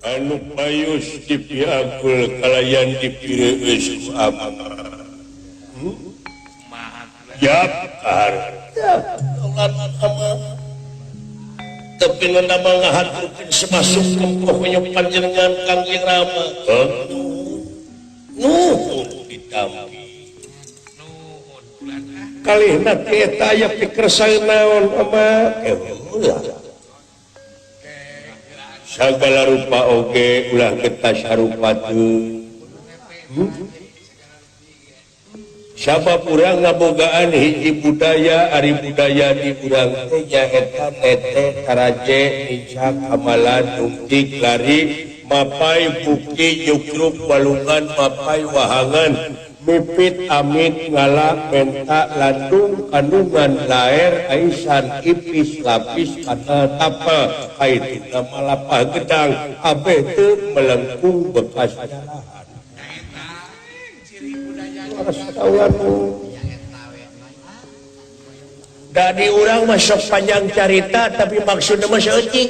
anu payus dipiakul kalayan dipire geus ku abdi. Yapar. Tapi nama ngahaturkeun semasuk kempohnya panjenengan Kangjeng Rama. Nuhun ditampi. Kalihna teh eta aya pikersang naon ama? Sagala rupa oge ulah kita sarupakeun. Sabab urang ngabogaan hiji budaya ari budaya di urang teh nyaeta tete karaje nicak amalan nungtik lari mapai bukti jukruk walungan mapai wahangan mipit amit ngala menta landung kandungan laer aisan ipis lapis kana tapa haituna malapah gedang abeh teu melengkung bekas jalahan. Dari urang masuk panjang carita tapi maksudnya masih ecik.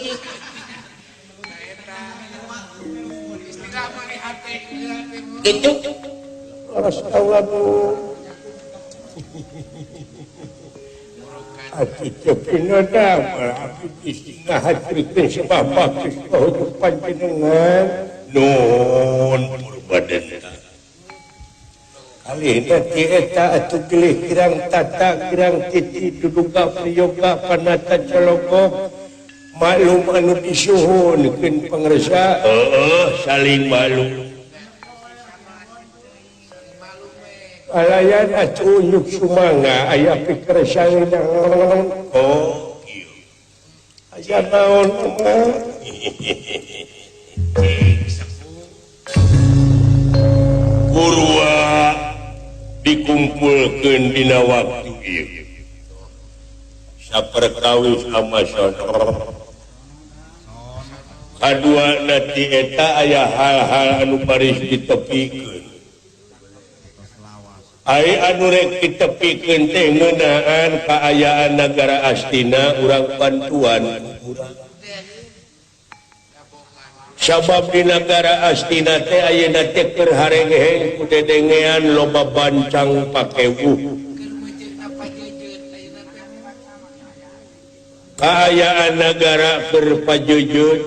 Gitu. Ati cepina damel abdi disingah hadirkeun sababak saha panjenengan nun purbadenta. Kalihna ti eta atuh pilih kirang tata kirang titi duduga priyoga panata cologok maklum anu disuhunkeun pangresa saling maklum. Alayan atuh unyuk sumanga aya pikersang naon kieu. Aya naon mah? Kurwa dikumpulkeun dina waktu ieu. Saperkawis amason. Kaduana ti eta aya hal-hal anu baris ditepikeun. Ai anu rek ditepikeun teh ngeunaan kaayaan nagara Astina urang bantuan urang. Sabab di negara Astina teh ayeuna teh keur hareng-heng ku dedengean loba bancang pakewuh. Kaayaan negara keur pajejeut.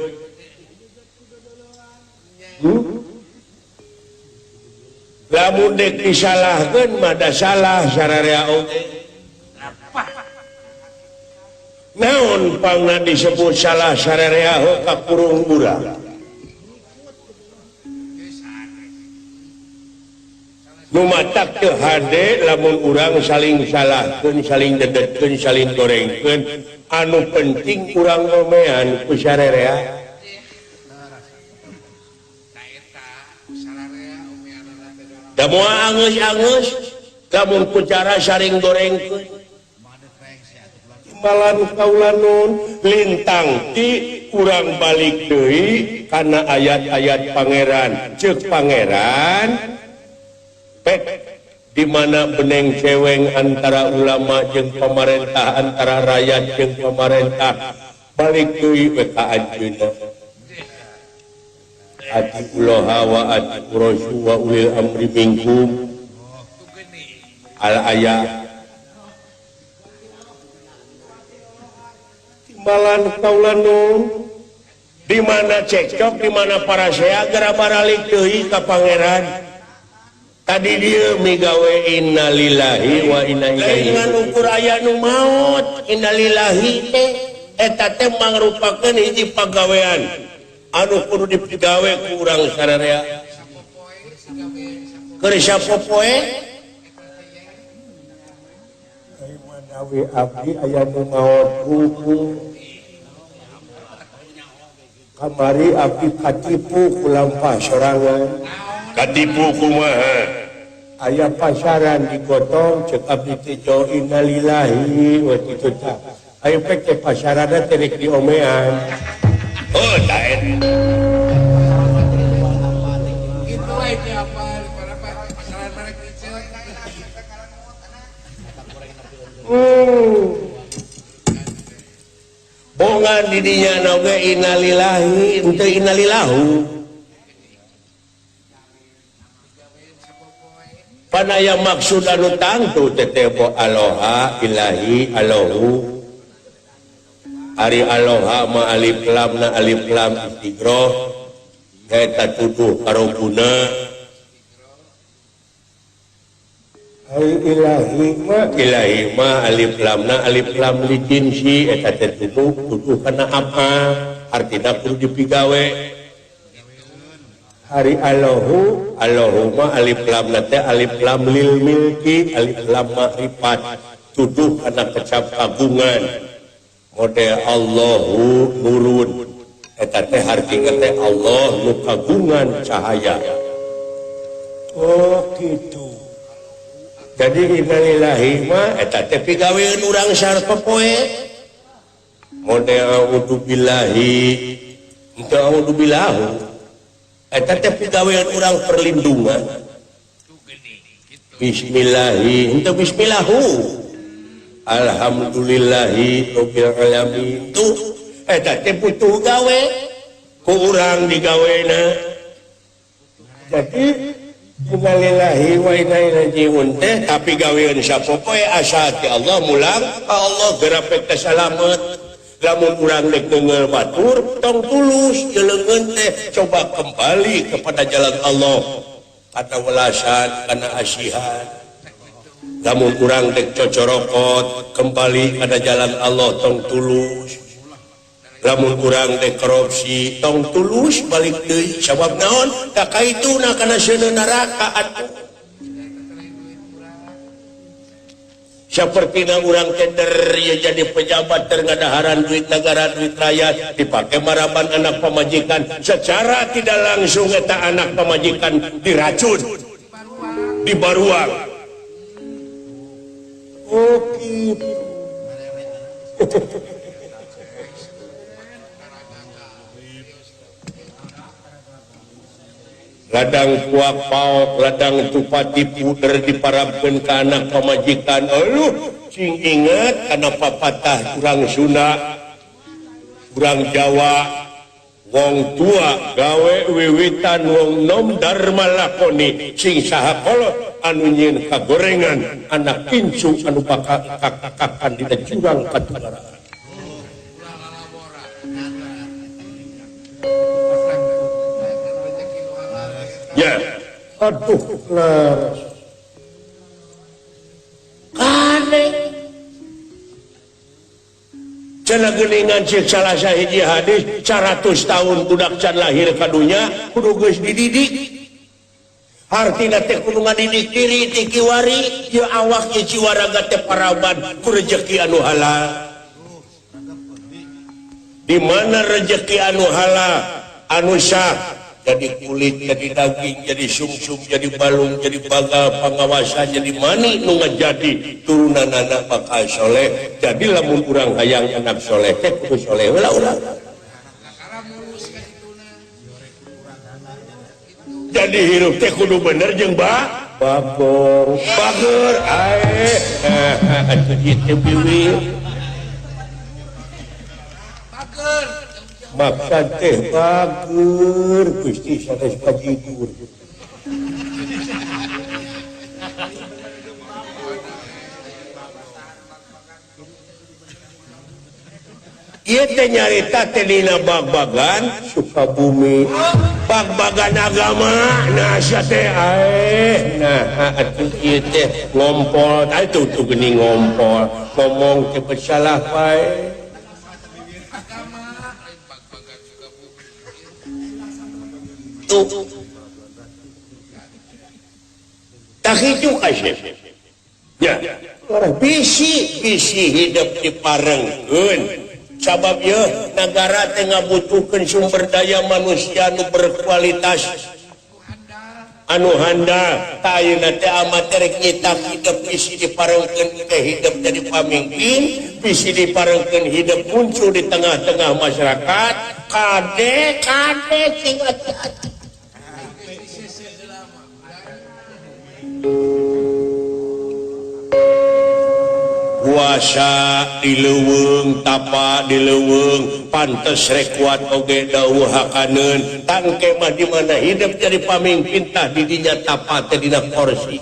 Lamun dek disalahkeun mah da salah sararea oge. Naon pangna disebut salah sararea ka kurung urang? Numatak teu hade lamun urang saling salahkeun, saling dedetkeun, saling gorengkeun, anu penting urang ngomean ku sararea. Da moal angeus-angeus, lamun ku cara saling gorengkeun. Timbalan kaula nun lintang ti urang balik deui kana ayat-ayat pangeran. Ceuk pangeran di mana beneng ceweng antara ulama jeung pemerintah antara rakyat jeung pemerintah balik deui we ka anjeunna atiullaha wa atiur rasul wa ulil amri minkum al ayat timbalan kaula nun di mana cekcok di mana para saya gara baralik deui ka pangeran. Tadi dia migawe innalillahi wa inna ilaihi dengan ukur aya nu maut innalillahi teh eta teh mangrupakeun hiji pagawean anu kudu dipigawe ku urang sararea. Keur sapopoe ai manawi abdi aya nu maot buku kamari abdi katipu ku lampah sorangan. Katipu kumaha aya pasaran digotong ceuk abdi teh jo innalillahi wa kitu tah aya pek pasaranna teh rek diomean tah eta kitu wae teh apa pasaran merek kecil bongan Kan didinya oge innalillahi henteu innalillahu. Panaya maksud anu tangtu tetebo aloha ilahi alahu. Ari aloha ma alif lam na alif lam istighroh eta tuduh karoguna. Ilahi ma alif lam na alif lam li jinsi eta tuduh kana apa artina kudu dipigawe. Hari Allahu ma alif lam nate alif lam lil milki alif lam ma'rifat tuduh kana kecap kagungan model Allahu nurun eta teh artinya teh Allah nu kagungan cahaya. Oh gitu. Jadi innalillahi ma eta teh pigaweun urang sarta poe model a'udzu billahi henteu a'udzu billahu. Eta teh pigawean urang perlindungan. Bismillahi, henteu bismillahu. Alhamdulillahi rabbil alamin. Tuh, eta teh butuh gawe ku urang digawena. Jadi innalillahi wa inna ilaihi raji'un teh tapi gawean sapopoe asa ti Allah mulang ka Allah gerapek teh salamet. Lamun urang dek ngeungeul batur tong tulus jeleungeun teh coba kembali kepada jalan Allah kana welasan kana asihan. Lamun urang dek cocorokot kembali kana jalan Allah tong tulus. Lamun urang dek korupsi tong tulus balik deui sabab naon ka kaituna kana seueur neraka atuh. Seperti urang tender ya jadi pejabat terngadaharan duit negara duit rakyat dipakai maraban anak pemajikan secara tidak langsung eta anak pemajikan diracun dibaruang. Oke. Ladang kuak paok, ladang tupati puder diparabkeun ka anak pamajikan. Aluh, cing inget kana papatah urang Sunda, urang Jawa, wong tua gawe wiwitan wong nom dharma lakoni, sing saha kolot anu nyieun kagorengan anak kincu anu bakakakan dina jurang katularaan. Ya, aduh, laras. Kane. Cenah geuningan cek salah sahiji hadis 100 tahun budak can lahir ka dunya kudu geus dididik. Artina teh kudu ngadidik diri ti kiwari, ieu awak ieu ciwaraga teh paraban ku rezeki anu halal. Di mana rezeki anu halal, anu sah jadi kulit, jadi daging, jadi sumsum, jadi balung, jadi bagal, pengawasan, jadi mani nu ngajadi turunan anak bakal soleh. Jadi lamun urang hayang anak soleh teh kudu soleh heula urang. Jadi hirup teh kudu bener jeung bagong, bager ae. Atuh ieu teh biwir. Bager maksud teh bager Gusti sanes kajigur. Ieu teh nyarita teh dina bag-bagan Sukabumi, bag-bagan agama nah sia teh ae. Nah atuh ieu teh ngompol, atuh tuh geuning ngompol, ngomong teh bersalah bae. Tak hidup aja. Ya, bisi hidup diparengkeun. Sabab ya negara teh ngabutuhkeun sumber daya manusia anu berkualitas anu handal. Ta ayeuna teh amat rek nyitak hidup bisi diparengkeun ke hidup jadi pamimpin, bisi diparengkeun hidup muncul di tengah-tengah masyarakat. Kade cing hati-hati. puasa dileuweung tapa dileuweung pantes rek kuat oge dawuh hakaneun tangke mah di mana hidup jadi pamimpin tah di dinya tapa teh dina kursi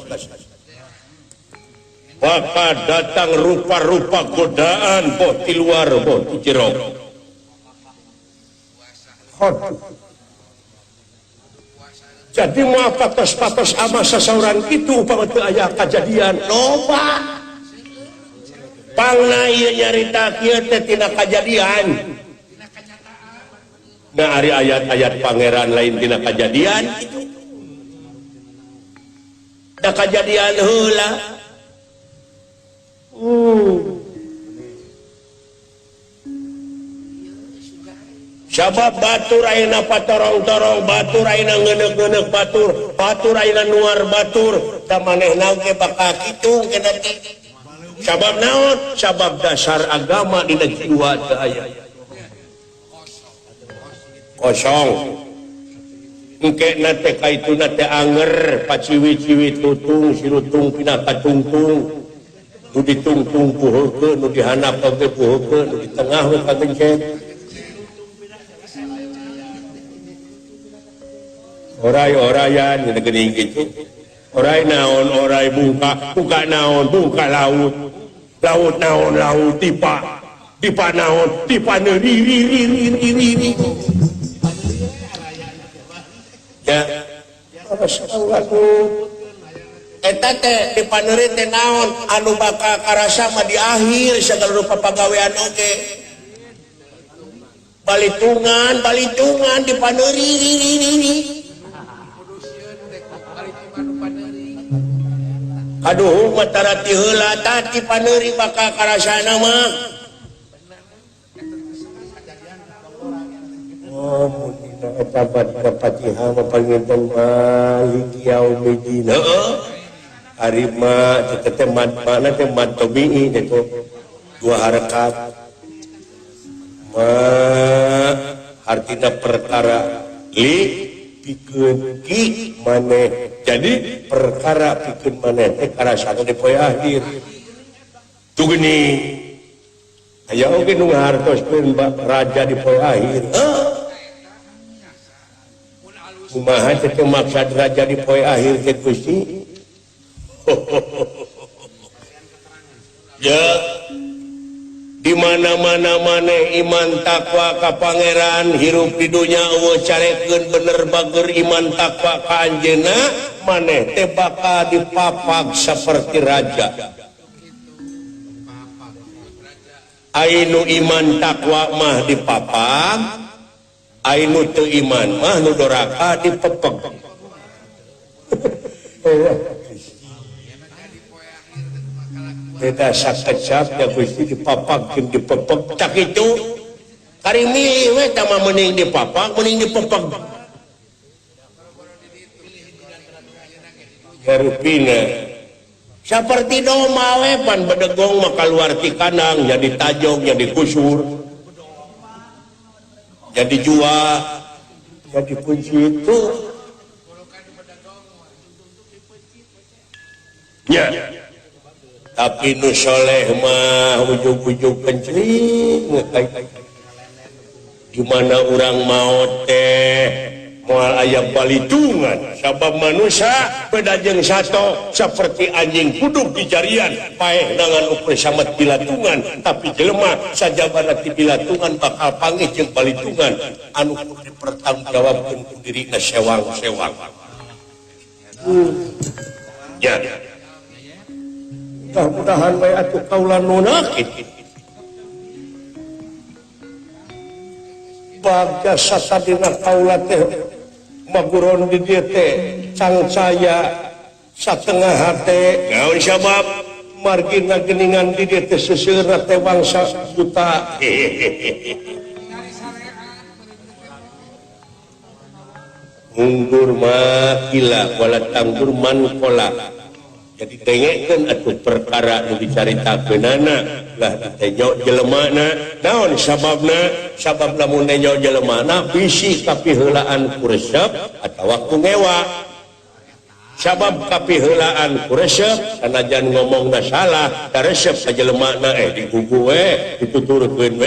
maka datang rupa-rupa godaan boh di luar boh di jero jadi mau patos-patos ama sasaurang itu upama teu aya kajadian loba pangna ieu nyarita kieu teh tina kajadian nah ari ayat-ayat pangeran lain tina kajadian da kajadian heula sabab batur ayeuna patorong-torong batur ayeuna ngeuneuk-ngeuneuk batur ayeuna nuar batur da manehna ge bakal kitu keneh sabab naon sabab dasar agama dina jiwa teu aya kosong engke na teh kaituna teh anger paciwi-ciwi tutung sirutung pina katungtung nu ditungtung puheukeun nu dihandap oge puheukeun nu di tengah we kagencet oray-orayan gini geuning kitu oray naon oray buka naon buka laut naon laut tipa naon tipa neuri ya eta teh dipaneuri teh naon anu bakal karasa mah di akhir segala rupa pagawean oge balitungan dipaneuri aduh matarati heula tati paneuri bakal karasana mah oh mudina eta badna Fatihah panginten Malik Yaumidin heeh ari mah teh mana teh mad tabi'i itu dua harakat mah artina perkara li pikeun ki maneh jadi perkara pikeun maneh teh karasana di poe akhir tu gini aya oge nu ngahartoskeun raja di poe akhir kumaha teh maksud raja di poe akhir teh Gusti ya di mana-mana maneh iman takwa ka pangeran hirup di dunya eueuh carekeun bener bager iman takwa ka anjeunna maneh teh bakal dipapag saperti raja ainu iman takwa mah dipapag ainu teu iman mah nu doraka dipepeg beda sakejap ya Gusti dipapagkeun dipepeg cak itu kari milih we tah mah mending dipapag mending dipepeg garupina saperti doma we pan bedegong mah kaluar ti kandang jadi tajog jadi kusur jadi jua jadi kunci itu ya tapi nu soleh mah ujug-ujug kencing gimana orang maot teh moal aya balitungan sabab manusia beda jeung sato seperti anjing puduk di jarian paeh nangan ukur samet bilatungan tapi jelema sajabana ti bilatungan bakal panggih jeung balitungan anu kudu dipertanggungjawabkeun ku dirina sewang-sewang ya mudah-mudahan wae atuh kaula munafik bagja sasadina kaula teh maguron di dieu teh cangcaya satengah hate naon sabab margina geuningan di dieu teh seuseurna teh bangsa juta mundur mah gila wala tanggur man kola jadi dengekeun atuh perkara nu dicaritakeunana lah ditenya jelemana naon sababna sabab lamun nenya jelemana bisi kapiheulaan ku resep atawa ku ngewa sabab kapiheulaan ku resep sanajan ngomongna salah da resep saja lemakna digugu dituturkeun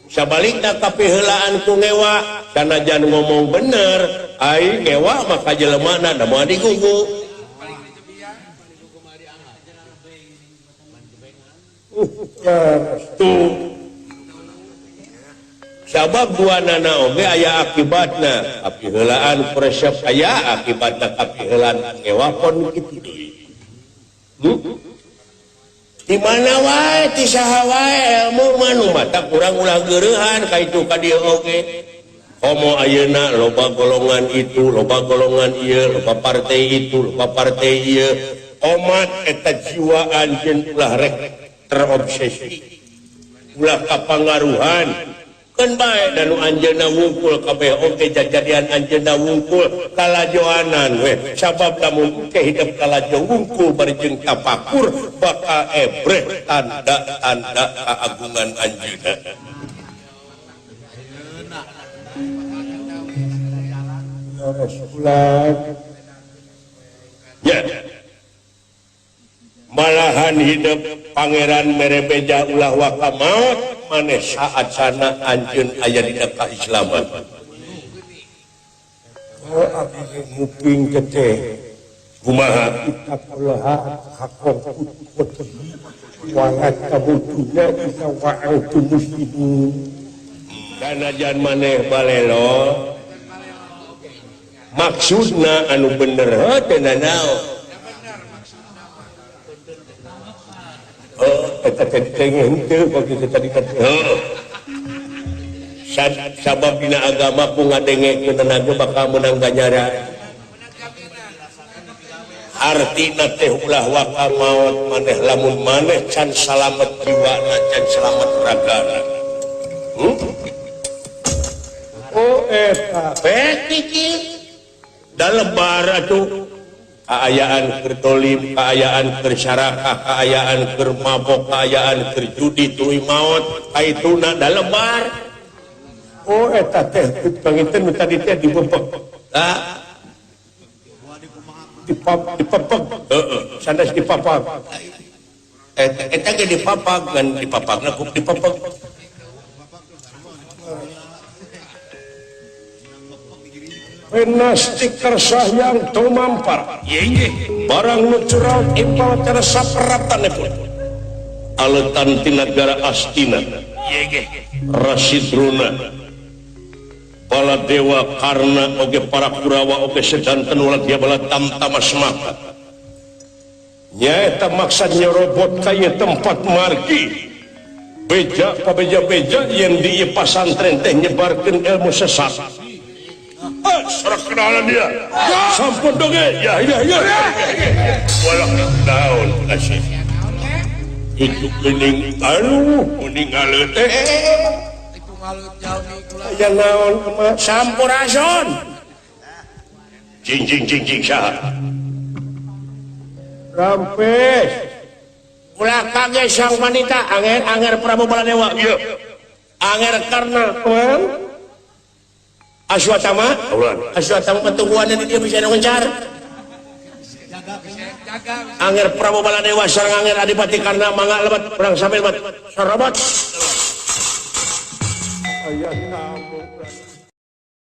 sabalikna kapiheulaan ku ngewa sanajan ngomong bener ai ngewa maka jelemana da moal digugu tuh sabab duanana oge aya akibatna kapiheulaan resep aya akibatna kapiheulaan ngewa pon kitu deui di mana wae ti saha wae ilmu manu mata kurang ulah geureuhan ka itu ka dieu oge komo ayeuna loba golongan itu loba golongan ieu loba partai itu loba partai ieu omat eta jiwa anjeun ulah rek terobsesi ulah kapangaruhan kan bae dan anjeunna wungkul kabeh oge jajadian anjeunna wungkul kalajoanan we sabab lamun ke hidup kalajo wungkul bari jeung tapakur bakal ebreh tanda-tanda keagungan anjeunna ya malahan hidup pangeran merebeja ulah waka maut maneh saat sana anjeun aya dina kaislaman abdi nguping teh kumaha kita kumaha hakong putih walat kabutuna kita wa'atu muslimin sanajan maneh balelo maksudna anu bener teu naon eta tengeng teu bagi tadi sabab dina agama ku ngadengekeun tenaga bakal menang ganjaran artina teh ulah waka maut maneh lamun maneh can salamet jiwana can salamet ragana oh eta betikir da lebar atuh kaayaan keur dolim, kaayaan keur syarakah, kaayaan keur mabok, kaayaan keur judi tuluy maot, kaituna da lebar. Oh eta teh panginten nu tadi teh dibepek. Dipepek. Sandas dipapag. Eta ge dipapag ngan dipapagna ku dipepek. Stiker sahyang tumampar barang nucural impal terasa peratan pun aletan ti negara Astina Rasidruna bala dewa karna oge para kurawa oge sedanten ulah dia bala tamtamas maka nyaeta maksud nyerobot kaya tempat margi beja pabeja-beja yang di pasantren teh nyebarkeun ilmu sesat serak kenalan dia sampun doge ya walau daun kasih itu kuning kuning ngalut itu ngalut jauh aya naon sampurason jing saha rampes ulah kage sang wanita anger Prabu Baladewa ieu anger karna Aswatama petuguan dia bisa ngejar anger Prabu Baladewa sareng anger Adipati karena mangga lebat perang sambil bat sarabat ayah kamu